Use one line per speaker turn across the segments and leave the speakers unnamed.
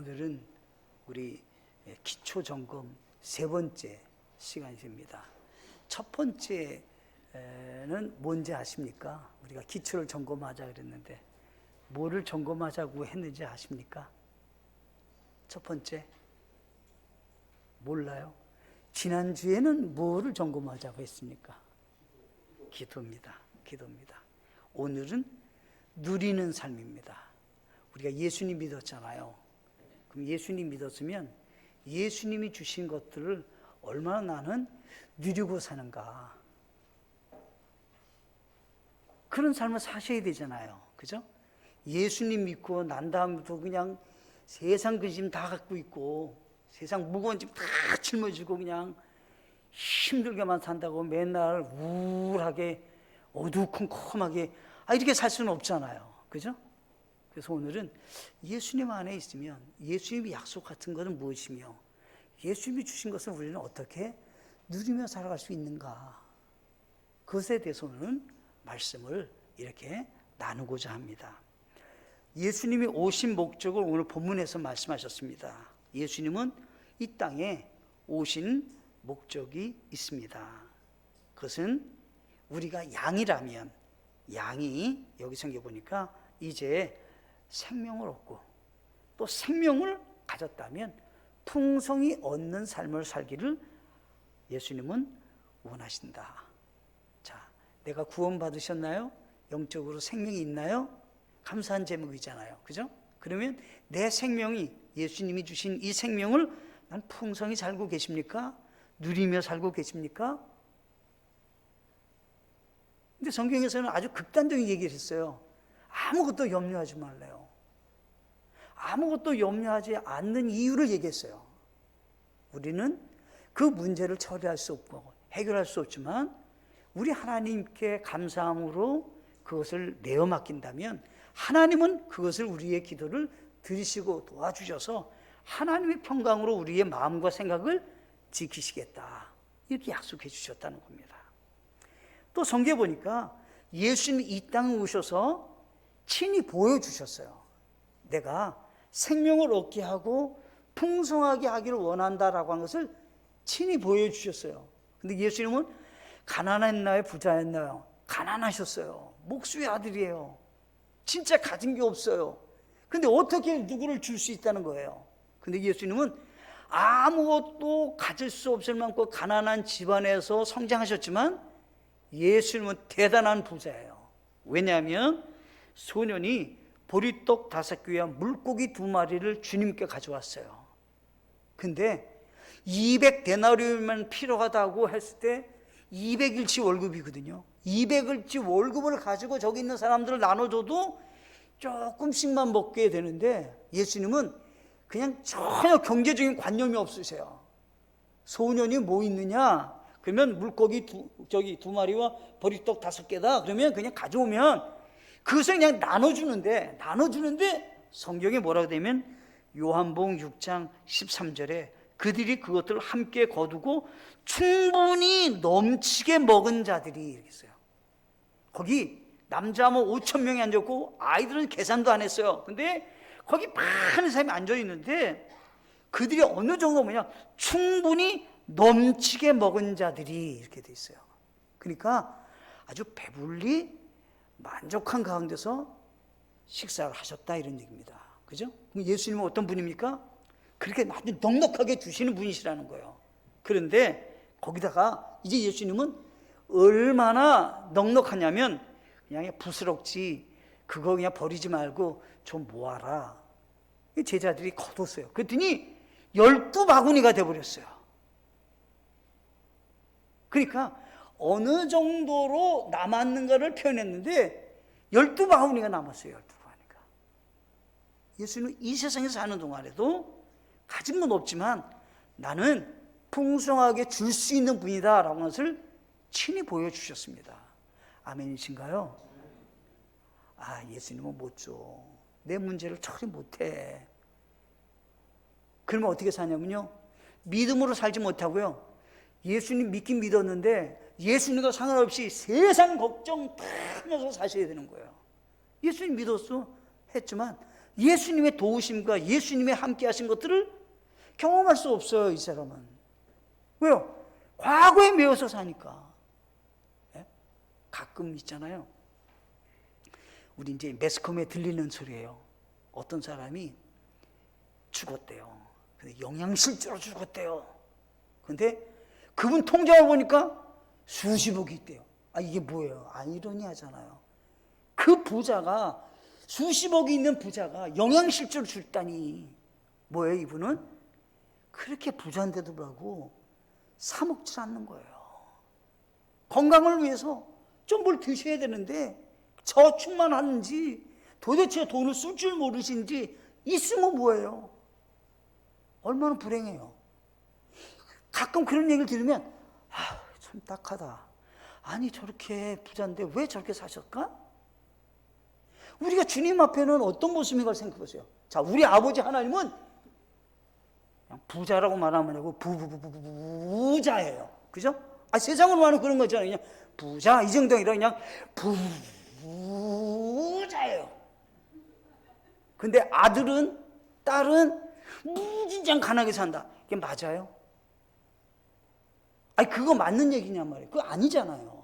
오늘은 우리 기초 점검 세 번째 시간이 됩니다. 첫 번째는 뭔지 아십니까? 우리가 기초를 점검하자 그랬는데 뭐를 점검하자고 했는지 아십니까? 첫 번째 몰라요? 지난주에는 뭐를 점검하자고 했습니까? 기도입니다. 오늘은 누리는 삶입니다. 우리가 예수님 믿었잖아요. 그럼 예수님 믿었으면 예수님이 주신 것들을 얼마나 나는 누리고 사는가, 그런 삶을 사셔야 되잖아요. 그죠? 예수님 믿고 난 다음부터 그냥 세상 근심 다 갖고 있고 세상 무거운 짐 다 짊어지고 그냥 힘들게만 산다고 맨날 우울하게 어두컴컴하게 이렇게 살 수는 없잖아요. 그죠? 그래서 오늘은 예수님 안에 있으면 예수님이 약속 같은 것은 무엇이며 예수님이 주신 것을 우리는 어떻게 누리며 살아갈 수 있는가, 그것에 대해서 오늘은 말씀을 이렇게 나누고자 합니다. 예수님이 오신 목적을 오늘 본문에서 말씀하셨습니다. 예수님은 이 땅에 오신 목적이 있습니다. 그것은 우리가 양이라면, 양이 여기 생겨 보니까 이제 생명을 얻고 또 생명을 가졌다면 풍성히 얻는 삶을 살기를 예수님은 원하신다. 자, 내가 구원받으셨나요? 영적으로 생명이 있나요? 감사한 제목이잖아요. 그죠? 그러면 내 생명이, 예수님이 주신 이 생명을 난 풍성히 살고 계십니까? 누리며 살고 계십니까? 근데 성경에서는 아주 극단적인 얘기를 했어요. 아무것도 염려하지 말래요. 아무것도 염려하지 않는 이유를 얘기했어요. 우리는 그 문제를 처리할 수 없고 해결할 수 없지만 우리 하나님께 감사함으로 그것을 내어 맡긴다면 하나님은 그것을 우리의 기도를 들으시고 도와주셔서 하나님의 평강으로 우리의 마음과 생각을 지키시겠다, 이렇게 약속해 주셨다는 겁니다. 또 성경에 보니까 예수님이 이 땅에 오셔서 친히 보여주셨어요. 내가 생명을 얻게 하고 풍성하게 하기를 원한다라고 한 것을 친히 보여주셨어요. 근데 예수님은 가난했나요? 부자였나요? 가난하셨어요. 목수의 아들이에요. 진짜 가진 게 없어요. 근데 어떻게 누구를 줄 수 있다는 거예요? 근데 예수님은 아무것도 가질 수 없을 만큼 가난한 집안에서 성장하셨지만 예수님은 대단한 부자예요. 왜냐하면 소년이 보리떡 5개와 물고기 2마리를 주님께 가져왔어요. 근데 200데나리온만 필요하다고 했을 때 200일치 월급이거든요. 200일치 월급을 가지고 저기 있는 사람들을 나눠줘도 조금씩만 먹게 되는데 예수님은 그냥 전혀 경제적인 관념이 없으세요. 소년이 뭐 있느냐? 그러면 물고기 2마리와 보리떡 5개다. 그러면 그냥 가져오면 그것을 그냥 나눠주는데 성경에 뭐라고 되면 요한복음 6장 13절에 그들이 그것들을 함께 거두고 충분히 넘치게 먹은 자들이 이렇게 있어요. 거기 남자 5,000명이 앉았고 아이들은 계산도 안 했어요. 근데 거기 많은 사람이 앉아 있는데 그들이 어느 정도 뭐냐, 충분히 넘치게 먹은 자들이 이렇게 돼 있어요. 그러니까 아주 배불리 만족한 가운데서 식사를 하셨다, 이런 얘기입니다. 그죠? 그럼 예수님은 어떤 분입니까? 그렇게 아주 넉넉하게 주시는 분이시라는 거예요. 그런데 거기다가 이제 예수님은 얼마나 넉넉하냐면 그냥 부스럭지 그거 그냥 버리지 말고 좀 모아라. 제자들이 거뒀어요. 그랬더니 12바구니가 돼버렸어요. 그러니까 어느 정도로 남았는가를 표현했는데 12바구니가 남았어요. 12바구니가. 예수님은 이 세상에서 사는 동안에도 가진 건 없지만 나는 풍성하게 줄 수 있는 분이다 라는 것을 친히 보여주셨습니다. 아멘이신가요? 예수님은 못 줘. 내 문제를 처리 못해. 그러면 어떻게 사냐면요, 믿음으로 살지 못하고요, 예수님 믿긴 믿었는데 예수님과 상관없이 세상 걱정 다 하면서 사셔야 되는 거예요. 예수님 믿었어 했지만 예수님의 도우심과 예수님의 함께 하신 것들을 경험할 수 없어요, 이 사람은. 왜요? 과거에 매여서 사니까. 예? 가끔 있잖아요. 우리 이제 매스컴에 들리는 소리예요. 어떤 사람이 죽었대요. 근데 영양실조로 죽었대요. 근데 그분 통장을 보니까 수십억이 있대요. 아, 이게 뭐예요? 아이러니하잖아요. 그 부자가, 수십억이 있는 부자가 영양실조를 죽다니. 뭐예요, 이분은? 그렇게 부자인데도 불구하고 사 먹질 않는 거예요. 건강을 위해서 좀 뭘 드셔야 되는데 저축만 하는지, 도대체 돈을 쓸 줄 모르신지, 있으면 뭐예요? 얼마나 불행해요. 가끔 그런 얘기를 들으면 참 딱하다. 아니, 저렇게 부자인데 왜 저렇게 사셨을까? 우리가 주님 앞에는 어떤 모습인가를 생각해 보세요. 자, 우리 아버지 하나님은 그냥 부자라고 말하면 되고 부자예요. 그죠? 아, 세상으로 말하는 그런 거잖아요. 그냥 부자 이 정도 아니라 그냥 부자예요. 근데 아들은, 딸은 무진장 가난하게 산다. 이게 맞아요? 아니, 그거 맞는 얘기냔 말이에요. 그거 아니잖아요.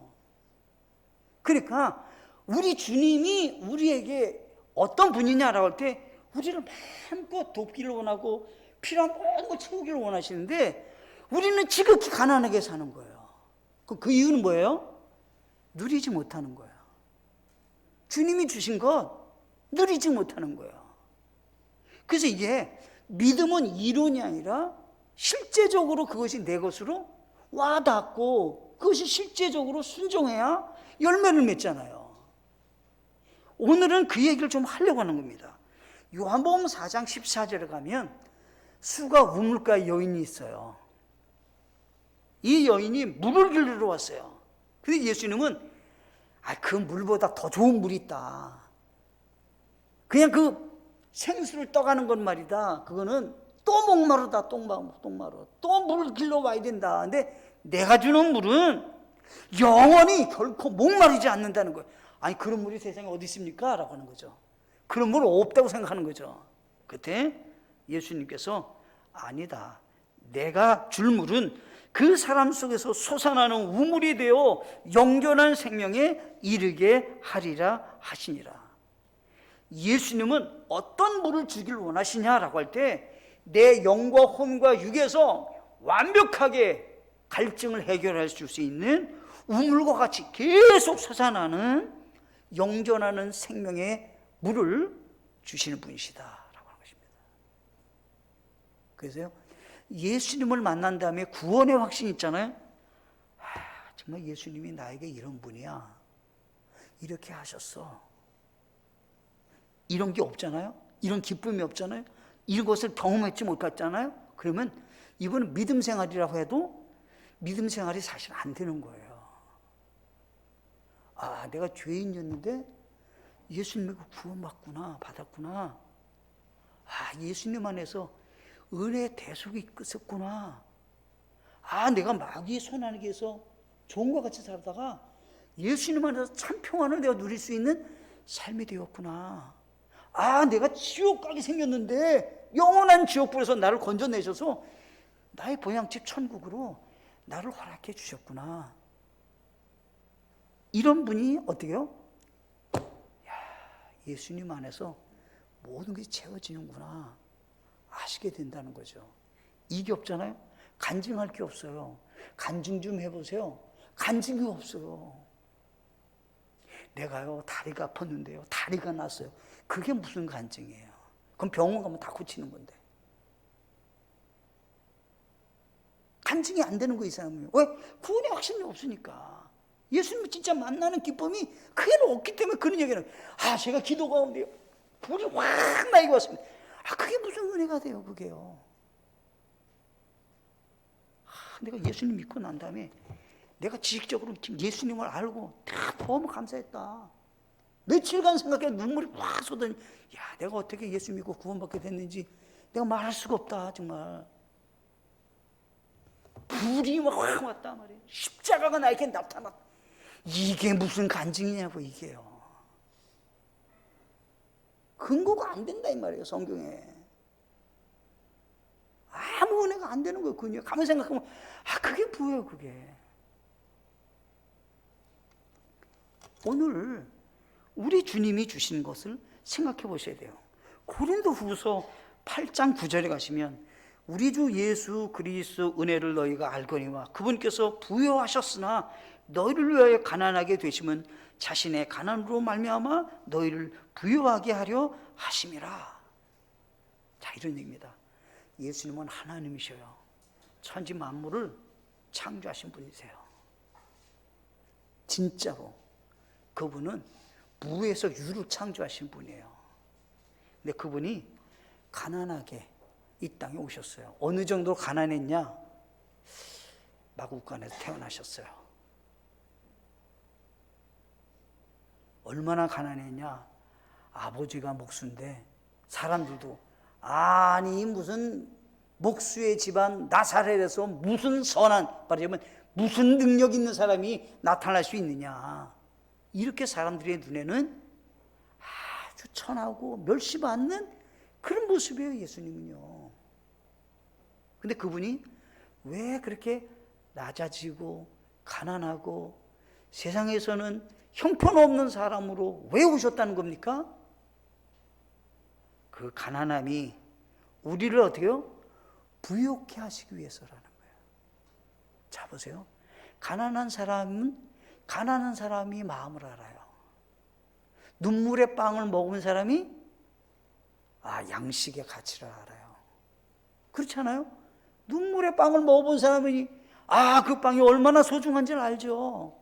그러니까 우리 주님이 우리에게 어떤 분이냐라고 할 때 우리를 마음껏 돕기를 원하고 필요한 모든 걸 채우기를 원하시는데 우리는 지극히 가난하게 사는 거예요. 그 이유는 뭐예요? 누리지 못하는 거예요. 주님이 주신 것 누리지 못하는 거예요. 그래서 이게 믿음은 이론이 아니라 실제적으로 그것이 내 것으로 와닿고 그것이 실제적으로 순종해야 열매를 맺잖아요. 오늘은 그 얘기를 좀 하려고 하는 겁니다. 요한복음 4장 14절에 가면 수가 우물가에 여인이 있어요. 이 여인이 물을 길르러 왔어요. 근데 예수님은 그 물보다 더 좋은 물이 있다. 그냥 그 생수를 떠가는 건 말이다. 그거는 또 목마르다. 똥마루. 또 물을 길러 와야 된다. 근데 내가 주는 물은 영원히 결코 목마르지 않는다는 거예요. 아니, 그런 물이 세상에 어디 있습니까? 라고 하는 거죠. 그런 물 없다고 생각하는 거죠. 그때 예수님께서 아니다. 내가 줄 물은 그 사람 속에서 솟아나는 우물이 되어 영존한 생명에 이르게 하리라 하시니라. 예수님은 어떤 물을 주길 원하시냐라고 할 때 내 영과 혼과 육에서 완벽하게 갈증을 해결할 수 있는 우물과 같이 계속 솟아나는 영존하는 생명의 물을 주시는 분이시다라고 하는 것입니다. 그래서요, 예수님을 만난 다음에 구원의 확신이 있잖아요. 정말 예수님이 나에게 이런 분이야. 이렇게 하셨어. 이런 게 없잖아요. 이런 기쁨이 없잖아요. 이것을 경험했지 못했잖아요. 그러면 이분은 믿음 생활이라고 해도 믿음 생활이 사실 안 되는 거예요. 내가 죄인이었는데 예수님에게 구원받구나, 받았구나. 예수님 안에서 은혜의 대속이 있었구나. 내가 마귀의 손 안에서 종과 같이 살다가 예수님 안에서 참 평안을 내가 누릴 수 있는 삶이 되었구나. 내가 지옥 가게 생겼는데 영원한 지옥불에서 나를 건져내셔서 나의 보양집 천국으로 나를 허락해 주셨구나. 이런 분이 어떻게 해요? 예수님 안에서 모든 것이 채워지는구나 아시게 된다는 거죠. 이게 없잖아요. 간증할 게 없어요. 간증 좀 해보세요. 간증이 없어요. 내가요, 다리가 아팠는데요, 다리가 났어요. 그게 무슨 간증이에요? 그럼 병원 가면 다 고치는 건데. 간증이 안 되는 거, 이 사람은. 왜? 구원의 확신이 없으니까. 예수님을 진짜 만나는 기쁨이 크게 없기 때문에 그런 얘기는, 제가 기도 가운데요, 불이 확 나게 왔습니다. 그게 무슨 은혜가 돼요, 그게요. 내가 예수님 믿고 난 다음에 내가 지식적으로 예수님을 알고 너무 감사했다. 며칠간 생각해 눈물이 확 쏟아니, 내가 어떻게 예수 믿고 구원받게 됐는지 내가 말할 수가 없다, 정말. 불이 막 확 왔단 말이에요. 십자가가 나에게 나타났다. 이게 무슨 간증이냐고, 이게요. 근거가 안 된다 이 말이에요, 성경에. 아무 은혜가 안 되는 거예요, 그냥. 가만 생각하면, 그게 뭐예요, 그게. 오늘 우리 주님이 주신 것을 생각해 보셔야 돼요. 고린도후서 8장 9절에 가시면 우리 주 예수 그리스도 은혜를 너희가 알거니와 그분께서 부여하셨으나 너희를 위하여 가난하게 되심은 자신의 가난으로 말미암아 너희를 부여하게 하려 하심이라. 자, 이런 얘기입니다. 예수님은 하나님이셔요. 천지 만물을 창조하신 분이세요. 진짜로 그분은 무에서 유를 창조하신 분이에요. 근데 그분이 가난하게 이 땅에 오셨어요. 어느 정도로 가난했냐? 마구간에서 태어나셨어요. 얼마나 가난했냐? 아버지가 목수인데 사람들도 아니 무슨 목수의 집안 나사렛에서 무슨 선한, 말하자면 무슨 능력 있는 사람이 나타날 수 있느냐, 이렇게 사람들의 눈에는 아주 천하고 멸시받는 그런 모습이에요, 예수님은요. 근데 그분이 왜 그렇게 낮아지고 가난하고 세상에서는 형편없는 사람으로 왜 오셨다는 겁니까? 그 가난함이 우리를 어떻게요? 부욕해 하시기 위해서라는 거예요. 자, 보세요. 가난한 사람이 마음을 알아요. 눈물의 빵을 먹은 사람이 양식의 가치를 알아요. 그렇지 않아요? 눈물의 빵을 먹어본 사람이 그 빵이 얼마나 소중한지를 알죠.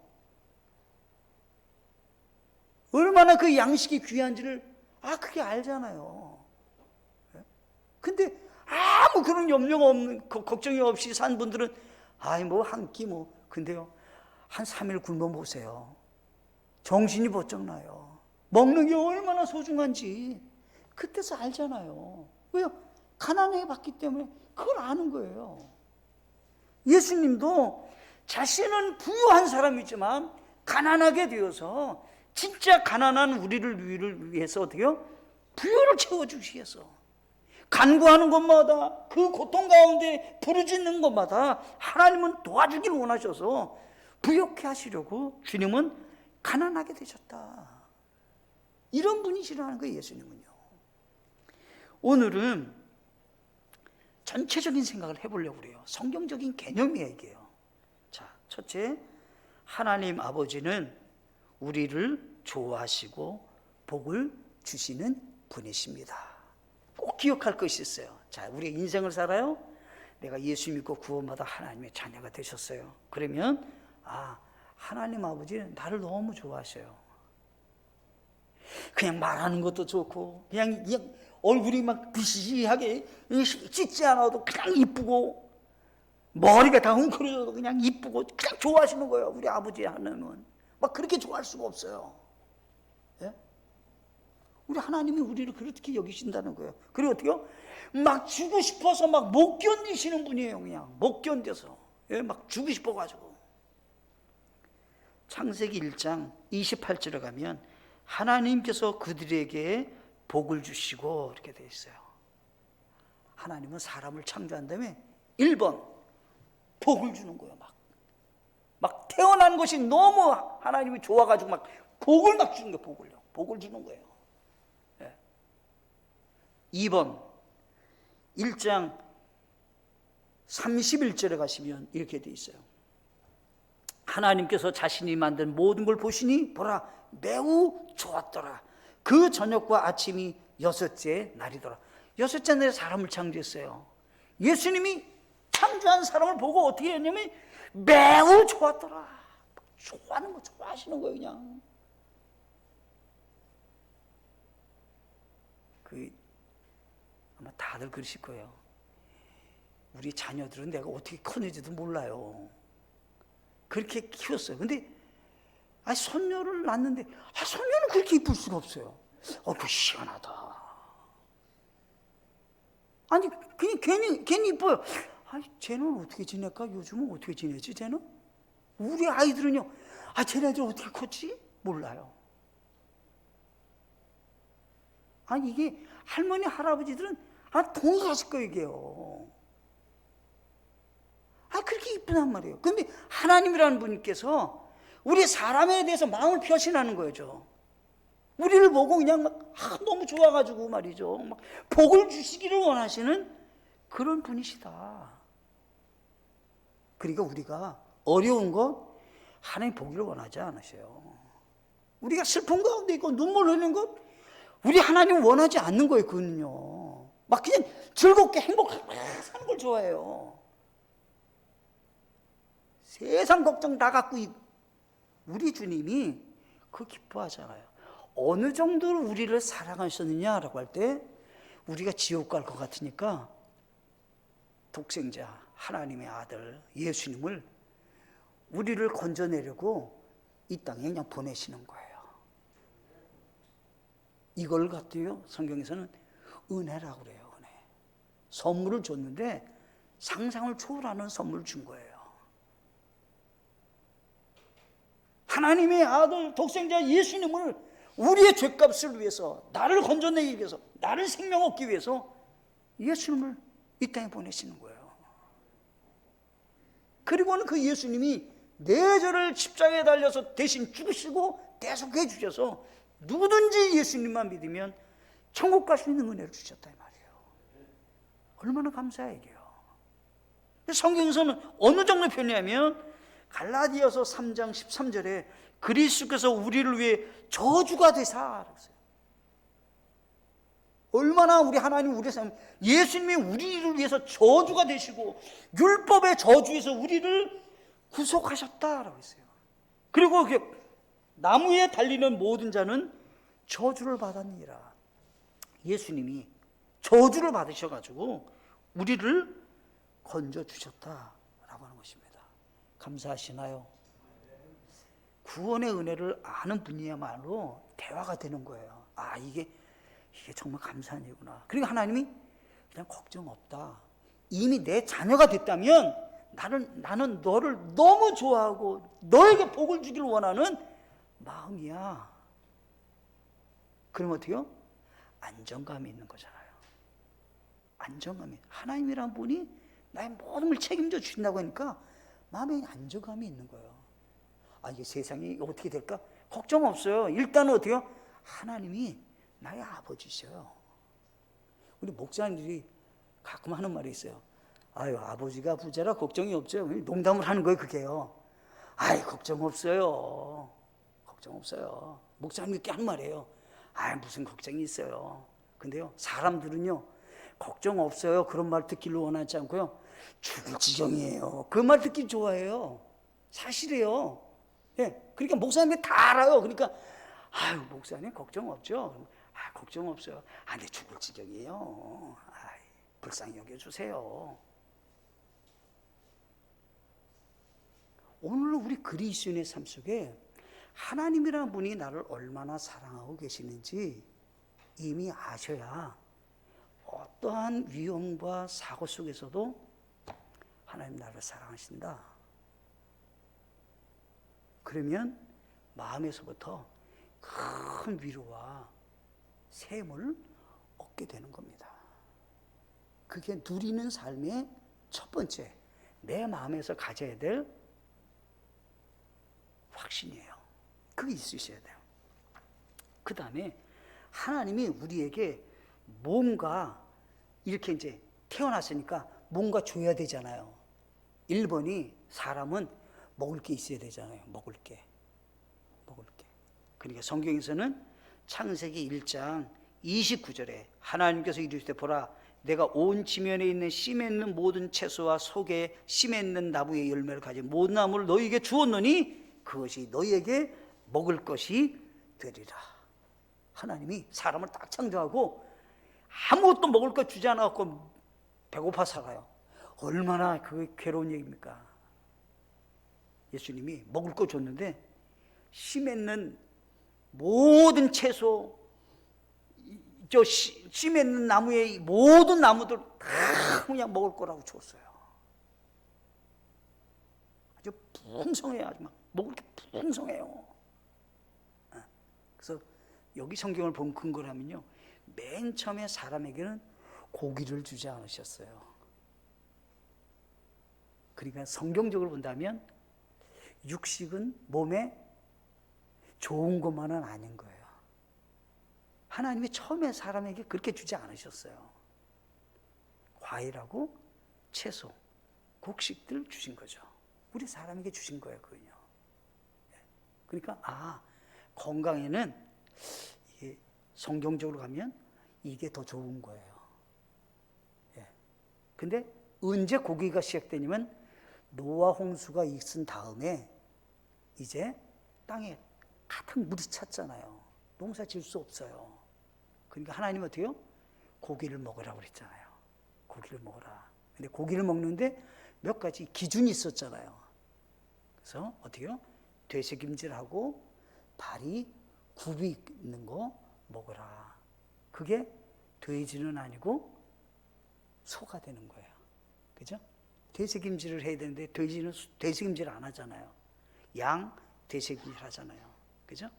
얼마나 그 양식이 귀한지를 그게 알잖아요. 근데 아무 그런 염려가 없는, 걱정이 없이 산 분들은 뭐 한 끼 근데요, 한 3일 굶어 보세요. 정신이 번쩍 나요. 먹는 게 얼마나 소중한지 그때서 알잖아요. 왜요? 가난해 봤기 때문에 그걸 아는 거예요. 예수님도 자신은 부유한 사람이지만 가난하게 되어서 진짜 가난한 우리를 위해서 어떻게요? 부유를 채워주시기 위해서 간구하는 것마다, 그 고통 가운데 부르짖는 것마다 하나님은 도와주기를 원하셔서 부욕해 하시려고 주님은 가난하게 되셨다. 이런 분이시라는 거예요, 예수님은요. 오늘은 전체적인 생각을 해보려고 그래요. 성경적인 개념이에요, 이게요. 자, 첫째, 하나님 아버지는 우리를 좋아하시고 복을 주시는 분이십니다. 꼭 기억할 것이 있어요. 자, 우리 인생을 살아요. 내가 예수 믿고 구원받아 하나님의 자녀가 되셨어요. 그러면 하나님 아버지는 나를 너무 좋아하셔요. 그냥 말하는 것도 좋고, 그냥 얼굴이 막 비시하게 찢지 않아도 그냥 이쁘고, 머리가 다 웅크려져도 그냥 이쁘고, 그냥 좋아하시는 거예요. 우리 아버지 하나님은 막 그렇게 좋아할 수가 없어요. 예? 우리 하나님이 우리를 그렇게 여기신다는 거예요. 그리고 어떻게요? 막 주고 싶어서 막 못 견디시는 분이에요. 그냥 못 견뎌서 막 주고 싶어가지고. 창세기 1장 28절에 가면 하나님께서 그들에게 복을 주시고 이렇게 되어 있어요. 하나님은 사람을 창조한 다음에 1번 복을 주는 거예요. 막 태어난 것이 너무 하나님이 좋아가지고 막 복을 막 주는 거예요. 복을 주는 거예요. 2번 1장 31절에 가시면 이렇게 되어 있어요. 하나님께서 자신이 만든 모든 걸 보시니 보라 매우 좋았더라. 그 저녁과 아침이 6째 날이더라. 6째 날에 사람을 창조했어요. 예수님이 창조한 사람을 보고 어떻게 했냐면 매우 좋았더라. 좋아하는 거, 좋아하시는 거예요. 그냥 아마 다들 그러실 거예요. 우리 자녀들은 내가 어떻게 커는지도 몰라요. 그렇게 키웠어요. 근데 손녀를 낳는데 손녀는 그렇게 이쁠 수가 없어요. 그 시원하다. 아니 그냥 괜히 이뻐요. 쟤는 어떻게 지낼까? 요즘은 어떻게 지내지 쟤는? 우리 아이들은요, 쟤네들 어떻게 컸지? 몰라요. 아니 이게 할머니 할아버지들은 동의하실 거예요 이게요. 그렇게 이쁘단 말이에요. 그런데 하나님이라는 분께서 우리 사람에 대해서 마음을 표시하는 거죠. 우리를 보고 그냥 너무 좋아가지고 말이죠. 막 복을 주시기를 원하시는 그런 분이시다. 그러니까 우리가 어려운 것 하나님 보기를 원하지 않으셔요. 우리가 슬픈 가운데 있고 눈물 흘리는 것 우리 하나님 원하지 않는 거예요. 그는요. 막 그냥 즐겁게 행복하게 사는 걸 좋아해요. 세상 걱정 다 갖고 우리 주님이 그거 기뻐하잖아요. 어느 정도로 우리를 사랑하셨느냐라고 할 때 우리가 지옥 갈 것 같으니까 독생자 하나님의 아들 예수님을 우리를 건져내려고 이 땅에 그냥 보내시는 거예요. 이걸 갖도요 성경에서는 은혜라고 그래요. 은혜. 선물을 줬는데 상상을 초월하는 선물을 준 거예요. 하나님의 아들 독생자 예수님을 우리의 죄값을 위해서, 나를 건져내기 위해서, 나를 생명 얻기 위해서 예수님을 이 땅에 보내시는 거예요. 그리고는 그 예수님이 내 죄를 십자가에 달려서 대신 죽으시고 대속해 주셔서 누구든지 예수님만 믿으면 천국 갈 수 있는 은혜를 주셨다 이 말이에요. 얼마나 감사해요. 성경에서는 어느 정도 표현하면 갈라디아서 3장 13절에 그리스도께서 우리를 위해 저주가 되사. 얼마나 우리 하나님 우리 삶 예수님이 우리를 위해서 저주가 되시고 율법의 저주에서 우리를 구속하셨다라고 했어요. 그리고 나무에 달리는 모든 자는 저주를 받았느니라. 예수님이 저주를 받으셔가지고 우리를 건져주셨다라고 하는 것입니다. 감사하시나요? 구원의 은혜를 아는 분이야말로 대화가 되는 거예요. 이게 정말 감사한 일이구나. 그리고 하나님이 그냥 걱정 없다. 이미 내 자녀가 됐다면 나는 너를 너무 좋아하고 너에게 복을 주기를 원하는 마음이야. 그럼 어때요? 안정감이 있는 거잖아요. 안정감이. 하나님이란 분이 나의 모든 걸 책임져 주신다고 하니까 마음에 안정감이 있는 거예요. 이게 세상이 어떻게 될까? 걱정 없어요. 일단은 어때요? 하나님이 나의 아버지셔요. 우리 목사님들이 가끔 하는 말이 있어요. 아버지가 부자라 걱정이 없죠. 농담을 하는 거예요, 그게요. 걱정 없어요. 걱정 없어요. 목사님께 하는 말이에요. 무슨 걱정이 있어요. 근데요, 사람들은요, 걱정 없어요. 그런 말 듣기를 원하지 않고요. 죽을 지경이에요. 그 말 듣기 좋아해요. 사실이에요. 그러니까 목사님이 다 알아요. 그러니까, 목사님 걱정 없죠. 걱정 없어요. 근데 죽을 지경이에요. 불쌍히 여겨주세요. 오늘 우리 그리스도인의 삶 속에 하나님이라는 분이 나를 얼마나 사랑하고 계시는지 이미 아셔야 어떠한 위험과 사고 속에서도 하나님 나를 사랑하신다. 그러면 마음에서부터 큰 위로와 샘을 얻게 되는 겁니다. 그게 누리는 삶의 첫 번째, 내 마음에서 가져야 될 확신이에요. 그게 있으셔야 돼요. 그 다음에 하나님이 우리에게 뭔가 이렇게 이제 태어났으니까 뭔가 줘야 되잖아요. 1번이 사람은 먹을 게 있어야 되잖아요. 먹을 게. 그러니까 성경에서는 창세기 1장 29절에 하나님께서 이르시되 보라 내가 온 지면에 있는 씨 맺는 모든 채소와 속에 씨 맺는 나무의 열매를 가진 모든 나무를 너희에게 주었노니 그것이 너희에게 먹을 것이 되리라. 하나님이 사람을 딱 창조하고 아무것도 먹을 것 주지 않았고 배고파 살아요. 얼마나 그게 괴로운 얘기입니까? 예수님이 먹을 거 줬는데 씨 맺는 모든 채소, 씨 맺는 나무의 모든 나무들 다 그냥 먹을 거라고 줬어요. 아주 풍성해요. 아주 막 먹을 게 풍성해요. 그래서 여기 성경을 본 근거라면요, 맨 처음에 사람에게는 고기를 주지 않으셨어요. 그러니까 성경적으로 본다면 육식은 몸에 좋은 것만은 아닌 거예요. 하나님이 처음에 사람에게 그렇게 주지 않으셨어요. 과일하고 채소, 곡식들 주신 거죠. 우리 사람에게 주신 거예요, 그건요. 그러니까 건강에는 이게 성경적으로 가면 이게 더 좋은 거예요. 근데 언제 고기가 시작되냐면 노아 홍수가 있은 다음에 이제 땅에 가득 물이 찼잖아요. 농사 지을 수 없어요. 그러니까 하나님은 어떻게 해요? 고기를 먹으라고 그랬잖아요. 고기를 먹어라. 근데 고기를 먹는데 몇 가지 기준이 있었잖아요. 그래서 어떻게 해요? 되새김질하고 발이 굽이 있는 거 먹어라. 그게 돼지는 아니고 소가 되는 거예요. 그죠? 되새김질을 해야 되는데 돼지는 되새김질 안 하잖아요. 양 되새김질 하잖아요. 그죠?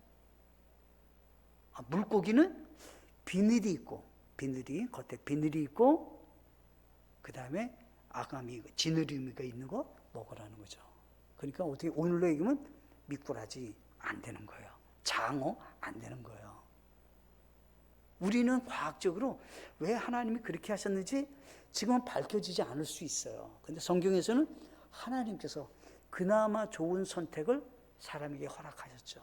물고기는 비늘이 있고, 겉에 비늘이 있고, 그 다음에 아가미, 지느러미가 있는 거 먹으라는 거죠. 그러니까 어떻게 오늘로 얘기하면 미꾸라지 안 되는 거예요. 장어 안 되는 거예요. 우리는 과학적으로 왜 하나님이 그렇게 하셨는지 지금은 밝혀지지 않을 수 있어요. 근데 성경에서는 하나님께서 그나마 좋은 선택을 사람에게 허락하셨죠.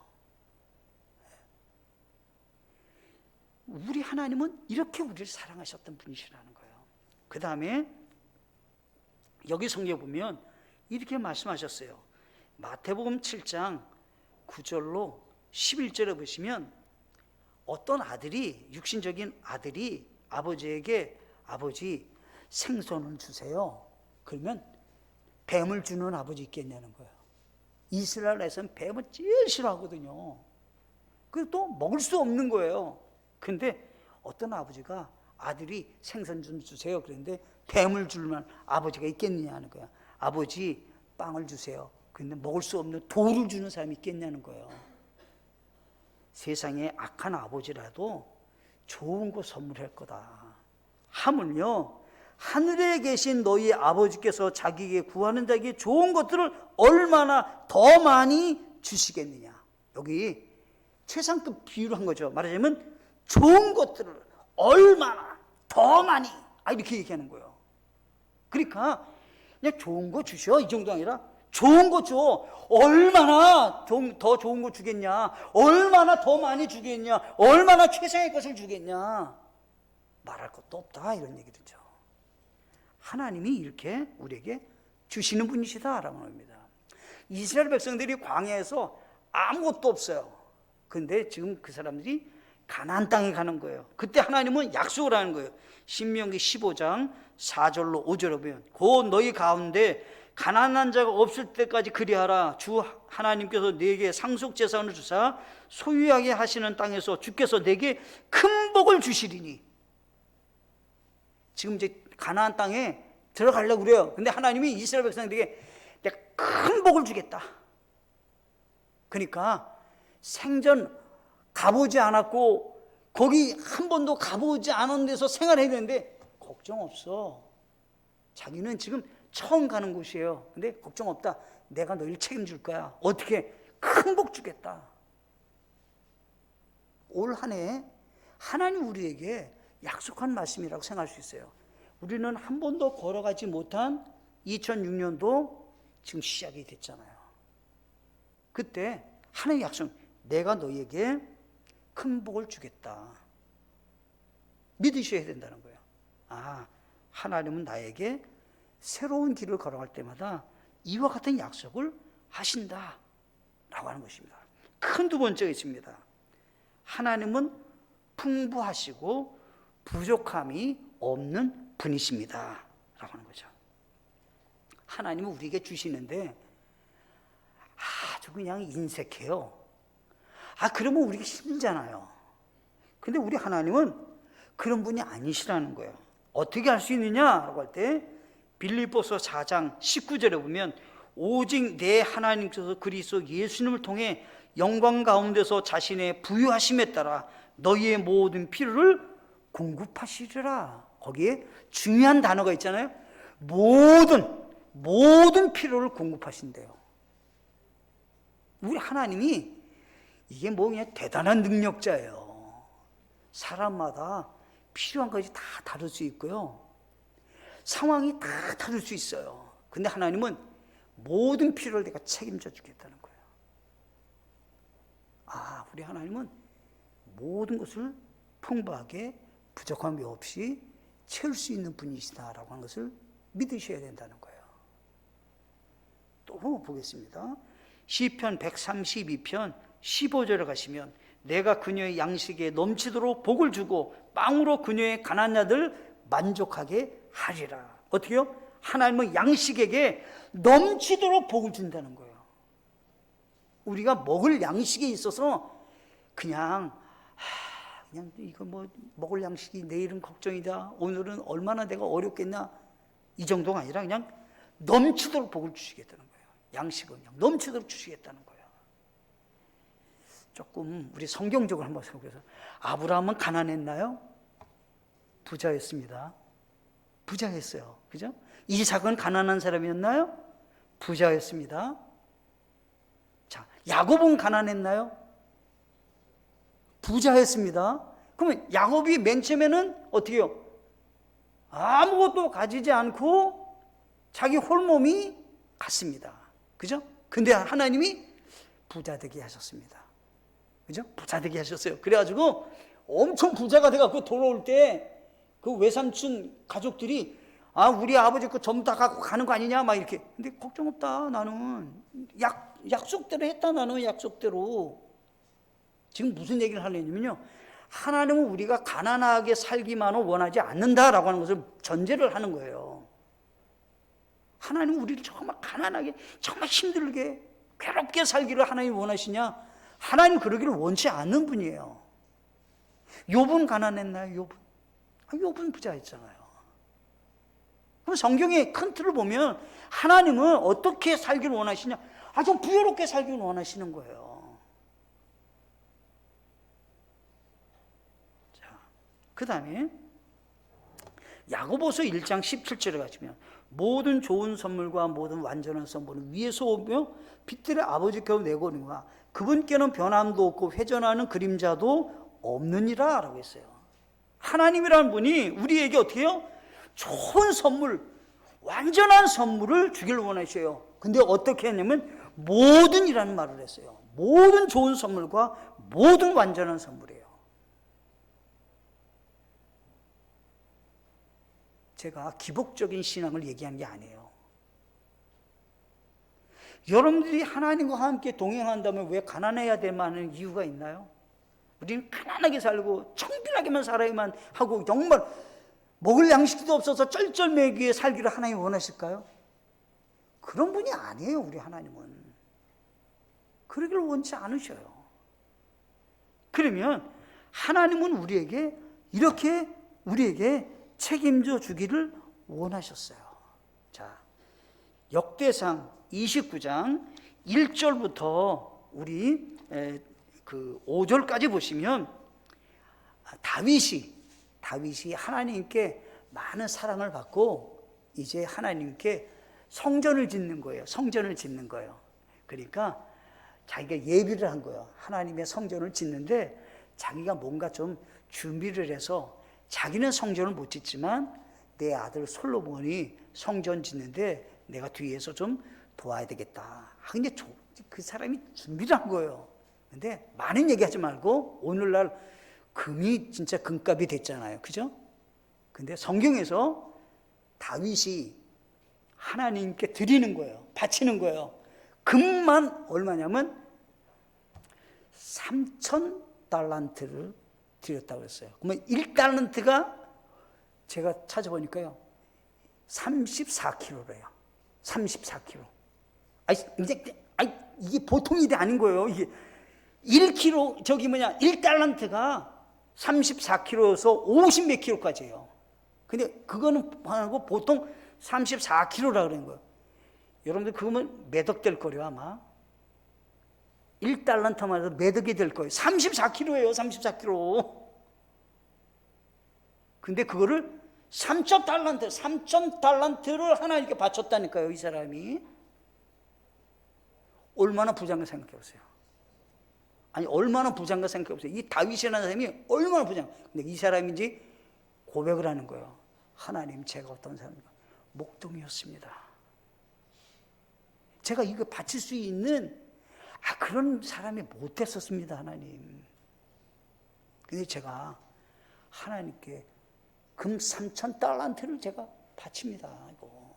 우리 하나님은 이렇게 우리를 사랑하셨던 분이시라는 거예요. 그 다음에 여기 성경에 보면 이렇게 말씀하셨어요. 마태복음 7장 9절로 11절에 보시면 어떤 아들이, 육신적인 아들이 아버지에게 아버지 생선을 주세요. 그러면 뱀을 주는 아버지 있겠냐는 거예요. 이스라엘에서는 뱀을 제일 싫어하거든요. 그래서 또 먹을 수 없는 거예요. 근데 어떤 아버지가 아들이 생선 좀 주세요. 그런데 뱀을 줄만 아버지가 있겠느냐 하는 거야. 아버지 빵을 주세요. 그런데 먹을 수 없는 돌을 주는 사람이 있겠냐는 거예요. 세상에 악한 아버지라도 좋은 거 선물할 거다. 하물며 하늘에 계신 너희 아버지께서 자기에게 구하는 자에게 좋은 것들을 얼마나 더 많이 주시겠느냐. 여기 최상급 비유를 한 거죠. 말하자면 좋은 것들을 얼마나 더 많이 이렇게 얘기하는 거예요. 그러니까 그냥 좋은 거 주셔 이 정도 아니라 좋은 거 줘. 얼마나 더 좋은 거 주겠냐. 얼마나 더 많이 주겠냐. 얼마나 최상의 것을 주겠냐. 말할 것도 없다 이런 얘기죠. 하나님이 이렇게 우리에게 주시는 분이시다라고 합니다. 이스라엘 백성들이 광야에서 아무것도 없어요. 근데 지금 그 사람들이 가나안 땅에 가는 거예요. 그때 하나님은 약속을 하는 거예요. 신명기 15장 4절로 5절에 보면 곧 너희 가운데 가난한 자가 없을 때까지 그리하라. 주 하나님께서 네게 상속 재산을 주사 소유하게 하시는 땅에서 주께서 네게 큰 복을 주시리니. 지금 이제 가나안 땅에 들어가려고 그래요. 근데 하나님이 이스라엘 백성들에게 내가 큰 복을 주겠다. 그러니까 생전 가보지 않았고 거기 한 번도 가보지 않은 데서 생활해야 되는데 걱정 없어. 자기는 지금 처음 가는 곳이에요. 근데 걱정 없다. 내가 너희를 책임질 거야. 어떻게? 큰 복 주겠다. 올 한 해 하나님 우리에게 약속한 말씀이라고 생각할 수 있어요. 우리는 한 번도 걸어가지 못한 2006년도 지금 시작이 됐잖아요. 그때 하나님 약속, 내가 너희에게 큰 복을 주겠다. 믿으셔야 된다는 거예요. 하나님은 나에게 새로운 길을 걸어갈 때마다 이와 같은 약속을 하신다 라고 하는 것입니다. 큰 두 번째가 있습니다. 하나님은 풍부하시고 부족함이 없는 분이십니다 라고 하는 거죠. 하나님은 우리에게 주시는데 아주 그냥 인색해요. 그러면 우리가 힘들잖아요. 근데 우리 하나님은 그런 분이 아니시라는 거예요. 어떻게 할 수 있느냐라고 할 때 빌립보서 4장 19절에 보면 오직 내 하나님께서 그리스도 예수님을 통해 영광 가운데서 자신의 부유하심에 따라 너희의 모든 필요를 공급하시리라. 거기에 중요한 단어가 있잖아요. 모든 필요를 공급하신대요. 우리 하나님이 이게 뭐 그냥 대단한 능력자예요. 사람마다 필요한 것이 다 다를 수 있고요. 상황이 다 다를 수 있어요. 근데 하나님은 모든 필요를 내가 책임져 주겠다는 거예요. 아, 우리 하나님은 모든 것을 풍부하게 부족함이 없이 채울 수 있는 분이시다라고 하는 것을 믿으셔야 된다는 거예요. 또 보겠습니다. 시편 132편 15절에 가시면 내가 그녀의 양식에 넘치도록 복을 주고 빵으로 그녀의 가난한 자들 만족하게 하리라. 어떻게요? 하나님은 양식에게 넘치도록 복을 준다는 거예요. 우리가 먹을 양식에 있어서 그냥 이거 뭐 먹을 양식이 내일은 걱정이다, 오늘은 얼마나 내가 어렵겠나, 이 정도가 아니라 그냥 넘치도록 복을 주시겠다는 거예요. 양식은 그냥 넘치도록 주시겠다는 거예요. 조금 우리 성경적으로 한번 생각해서, 아브라함은 가난했나요? 부자였습니다. 부자였어요. 그죠? 이삭은 가난한 사람이었나요? 부자였습니다. 자, 야곱은 가난했나요? 부자였습니다. 그러면 야곱이 맨 처음에는 어떻게 해요? 아무것도 가지지 않고 자기 홀몸이 갔습니다. 그죠? 근데 하나님이 부자 되게 하셨습니다. 그죠? 부자 되게 하셨어요. 그래가지고 엄청 부자가 돼갖고 돌아올 때 그 외삼촌 가족들이 우리 아버지 거 전부 다 갖고 가는 거 아니냐 막 이렇게. 근데 걱정 없다, 나는 약속대로 했다, 나는 약속대로. 지금 무슨 얘기를 하려냐면요, 하나님은 우리가 가난하게 살기만을 원하지 않는다라고 하는 것을 전제를 하는 거예요. 하나님은 우리를 정말 가난하게, 정말 힘들게, 괴롭게 살기를 하나님이 원하시냐? 하나님 그러기를 원치 않는 분이에요. 욥은 가난했나요? 욥은 부자였잖아요. 그럼 성경의 큰 틀을 보면 하나님은 어떻게 살기를 원하시냐? 좀 부유롭게 살기를 원하시는 거예요. 자, 그 다음에 야고보서 1장 17절에 가시면 모든 좋은 선물과 모든 완전한 선물은 위에서 오며 빛들의 아버지께로 내거니와 그분께는 변함도 없고 회전하는 그림자도 없느니라 라고 했어요. 하나님이라는 분이 우리에게 어떻게 해요? 좋은 선물, 완전한 선물을 주기를 원하셔요. 근데 어떻게 했냐면 모든이라는 말을 했어요. 모든 좋은 선물과 모든 완전한 선물이에요. 제가 기복적인 신앙을 얘기한 게 아니에요. 여러분들이 하나님과 함께 동행한다면 왜 가난해야 될 만한 이유가 있나요? 우리는 가난하게 살고 청빈하게만 살아야만 하고 정말 먹을 양식도 없어서 쩔쩔매기에 살기를 하나님이 원하실까요? 그런 분이 아니에요. 우리 하나님은 그러기를 원치 않으셔요. 그러면 하나님은 우리에게 이렇게 우리에게 책임져 주기를 원하셨어요. 자, 역대상 29장 1절부터 우리 그 5절까지 보시면 다윗이 하나님께 많은 사랑을 받고 이제 하나님께 성전을 짓는 거예요. 성전을 짓는 거예요. 그러니까 자기가 예비를 한 거예요. 하나님의 성전을 짓는데 자기가 뭔가 좀 준비를 해서, 자기는 성전을 못 짓지만 내 아들 솔로몬이 성전 짓는데 내가 뒤에서 좀 도와야 되겠다. 근데 그 사람이 준비를 한 거예요. 근데 많은 얘기하지 말고, 오늘날 금이 진짜 금값이 됐잖아요. 그죠? 근데 성경에서 다윗이 하나님께 드리는 거예요. 바치는 거예요. 금만 얼마냐면 3,000달란트를 드렸다고 했어요. 그러면 1달란트가 제가 찾아보니까요 34kg래요. 34kg. 이게 보통 일이 아닌 거예요. 이게 1kg, 1달란트가 34kg에서 50몇 kg까지예요. 근데 그거는 하고 보통 34kg라 그러는 거예요. 여러분들 그거면 매덕 될 거예요, 아마. 1달란트만 해도 매덕이 될 거예요. 34kg예요, 34kg. 근데 그거를 3,000달란트를 하나님께 바쳤다니까요. 이 사람이 얼마나 부자인가 생각해 보세요. 아니 얼마나 부자인가 생각해 보세요. 이 다윗이라는 사람이 얼마나 부자. 근데 이 사람이 이제 고백을 하는 거예요. 하나님, 제가 어떤 사람인가? 목동이었습니다. 제가 이거 바칠 수 있는 그런 사람이 못했었습니다, 하나님. 근데 제가 하나님께 금 3,000달란트를 제가 바칩니다. 이거.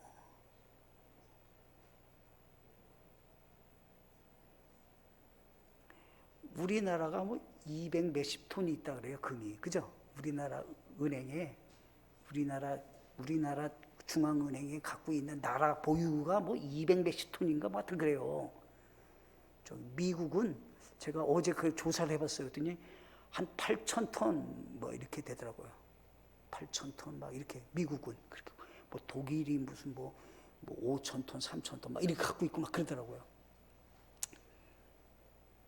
우리나라가 뭐 200 몇십 톤이 있다 그래요, 금이. 그죠? 우리나라 은행에, 우리나라 중앙은행에 갖고 있는 나라 보유가 뭐 200 몇십 톤인가 뭐 하여튼 그래요. 미국은 제가 어제 그 조사를 해봤어요. 그랬더니 한 8,000톤 뭐 이렇게 되더라고요. 8,000톤 막 이렇게 미국은 그렇게 뭐 독일이 무슨 뭐 5,000톤, 3,000톤 막 이렇게 갖고 있고 막 그러더라고요.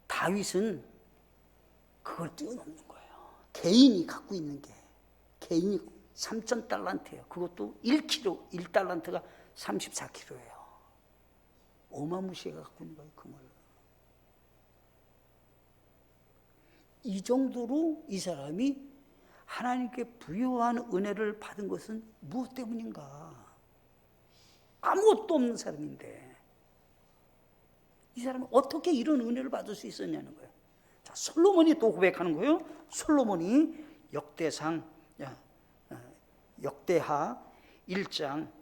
다윗은 그걸 뛰어넘는 거예요. 개인이 갖고 있는 게 개인이 3,000달란트예요. 그것도 1kg, 1달란트가 34kg예요. 어마무시하게 갖고 있는 거예요, 금을. 이 정도로 이 사람이 하나님께 부여한 은혜를 받은 것은 무엇 때문인가? 아무것도 없는 사람인데 이 사람이 어떻게 이런 은혜를 받을 수 있었냐는 거예요. 자, 솔로몬이 또 고백하는 거예요. 솔로몬이 역대하 1장,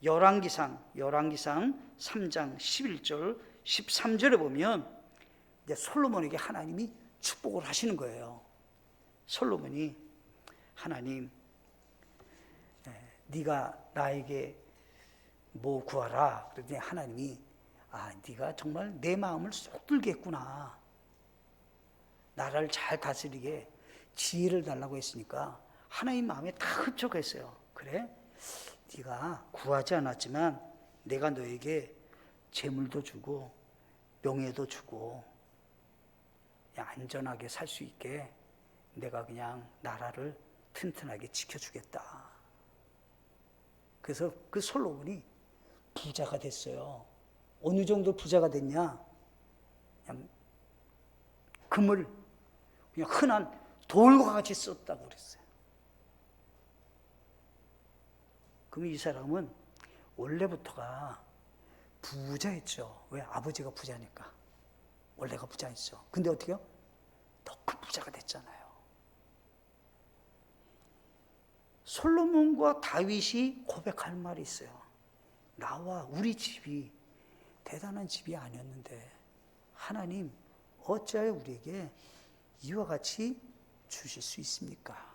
열왕기상 3장 11절 13절에 보면 이제 솔로몬에게 하나님이 축복을 하시는 거예요. 솔로몬이 하나님, 네가 나에게 뭐 구하라. 그랬더니 하나님이 네가 정말 내 마음을 쏙 들겠구나. 나라를 잘 다스리게 지혜를 달라고 했으니까 하나님 마음에 다 흡족했어요. 그래? 네가 구하지 않았지만 내가 너에게 재물도 주고 명예도 주고 안전하게 살 수 있게 내가 그냥 나라를 튼튼하게 지켜주겠다. 그래서 그 솔로몬이 부자가 됐어요. 어느 정도 부자가 됐냐? 그냥 금을 그냥 흔한 돌과 같이 썼다고 그랬어요. 그럼 이 사람은 원래부터가 부자였죠. 왜? 아버지가 부자니까. 원래가 부자였죠. 근데 어떻게요? 더 큰 부자가 됐잖아요. 솔로몬과 다윗이 고백할 말이 있어요. 나와 우리 집이 대단한 집이 아니었는데 하나님 어찌하여 우리에게 이와 같이 주실 수 있습니까?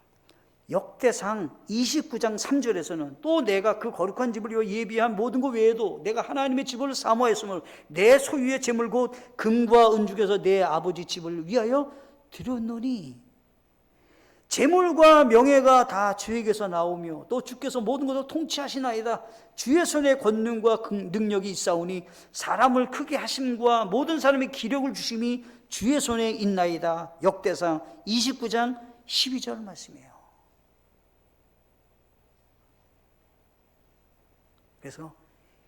역대상 29장 3절에서는 또 내가 그 거룩한 집을 위하여 예비한 모든 것 외에도 내가 하나님의 집을 사모하였으므로 내 소유의 재물 곧 금과 은 중에서 내 아버지 집을 위하여 드렸노니 재물과 명예가 다 주에게서 나오며 또 주께서 모든 것을 통치하시나이다. 주의 손에 권능과 능력이 있사오니 사람을 크게 하심과 모든 사람의 기력을 주심이 주의 손에 있나이다. 역대상 29장 12절 말씀이에요. 그래서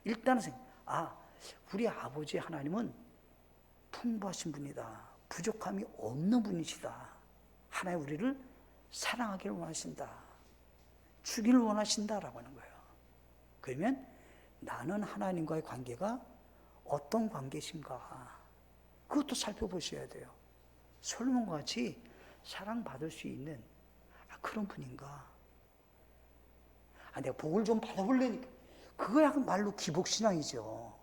일단은 우리 아버지 하나님은 풍부하신 분이다. 부족함이 없는 분이시다. 하나님 우리를 사랑하기를 원하신다. 주기를 원하신다라고 하는 거예요. 그러면 나는 하나님과의 관계가 어떤 관계신가? 그것도 살펴보셔야 돼요. 솔로몬과 같이 사랑받을 수 있는 그런 분인가? 내가 복을 좀 받아볼래니까. 그거야 말로 기복신앙이죠.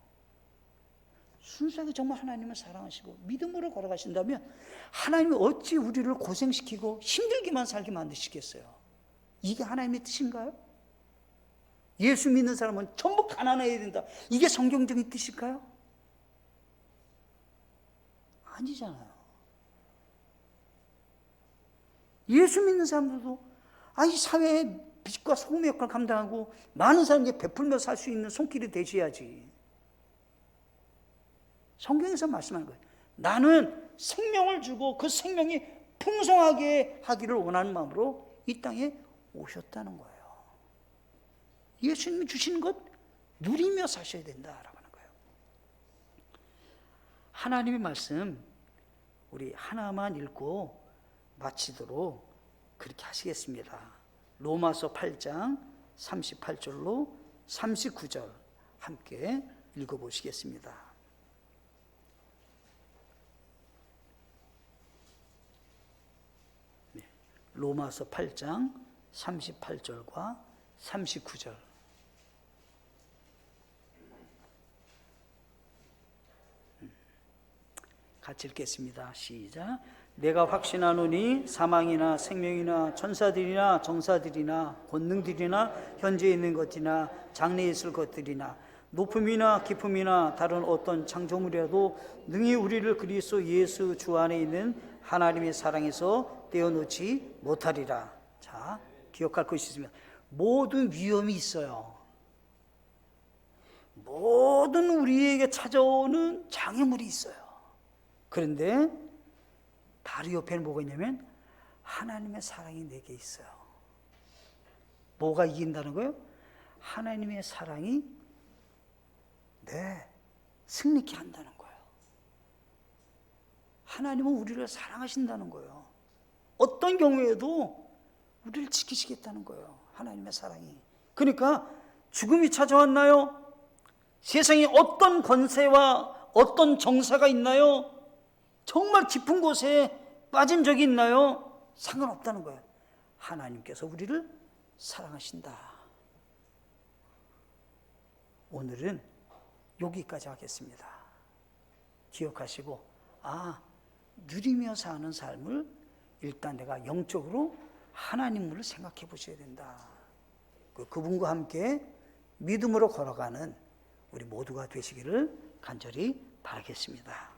순수하게 정말 하나님을 사랑하시고 믿음으로 걸어가신다면 하나님이 어찌 우리를 고생시키고 힘들게만 살게 만드시겠어요? 이게 하나님의 뜻인가요? 예수 믿는 사람은 전부 가난해야 된다. 이게 성경적인 뜻일까요? 아니잖아요. 예수 믿는 사람들도 이 사회에 빛과 소금의 역할을 감당하고 많은 사람에게 베풀며 살 수 있는 손길이 되셔야지. 성경에서 말씀하는 거예요. 나는 생명을 주고 그 생명이 풍성하게 하기를 원하는 마음으로 이 땅에 오셨다는 거예요. 예수님이 주시는 것 누리며 사셔야 된다라고 하는 거예요. 하나님의 말씀 우리 하나만 읽고 마치도록 그렇게 하시겠습니다. 로마서 8장 38절로 39절 함께 읽어보시겠습니다. 네, 로마서 8장 38절과 39절 같이 읽겠습니다. 시작. 내가 확신하노니 사망이나 생명이나 천사들이나 정사들이나 권능들이나 현재 있는 것이나 장래에 있을 것들이나 높음이나 깊음이나 다른 어떤 창조물이라도 능히 우리를 그리스도 예수 주 안에 있는 하나님의 사랑에서 떼어놓지 못하리라. 자, 기억할 것이 있습니다. 모든 위험이 있어요. 모든 우리에게 찾아오는 장애물이 있어요. 그런데 바로 옆에는 뭐가 있냐면 하나님의 사랑이 내게 있어요. 뭐가 이긴다는 거예요? 하나님의 사랑이 승리케 한다는 거예요. 하나님은 우리를 사랑하신다는 거예요. 어떤 경우에도 우리를 지키시겠다는 거예요. 하나님의 사랑이. 그러니까 죽음이 찾아왔나요? 세상에 어떤 권세와 어떤 정사가 있나요? 정말 깊은 곳에 빠진 적이 있나요? 상관없다는 거예요. 하나님께서 우리를 사랑하신다. 오늘은 여기까지 하겠습니다. 기억하시고 누리며 사는 삶을 일단 내가 영적으로 하나님을 생각해 보셔야 된다. 그분과 함께 믿음으로 걸어가는 우리 모두가 되시기를 간절히 바라겠습니다.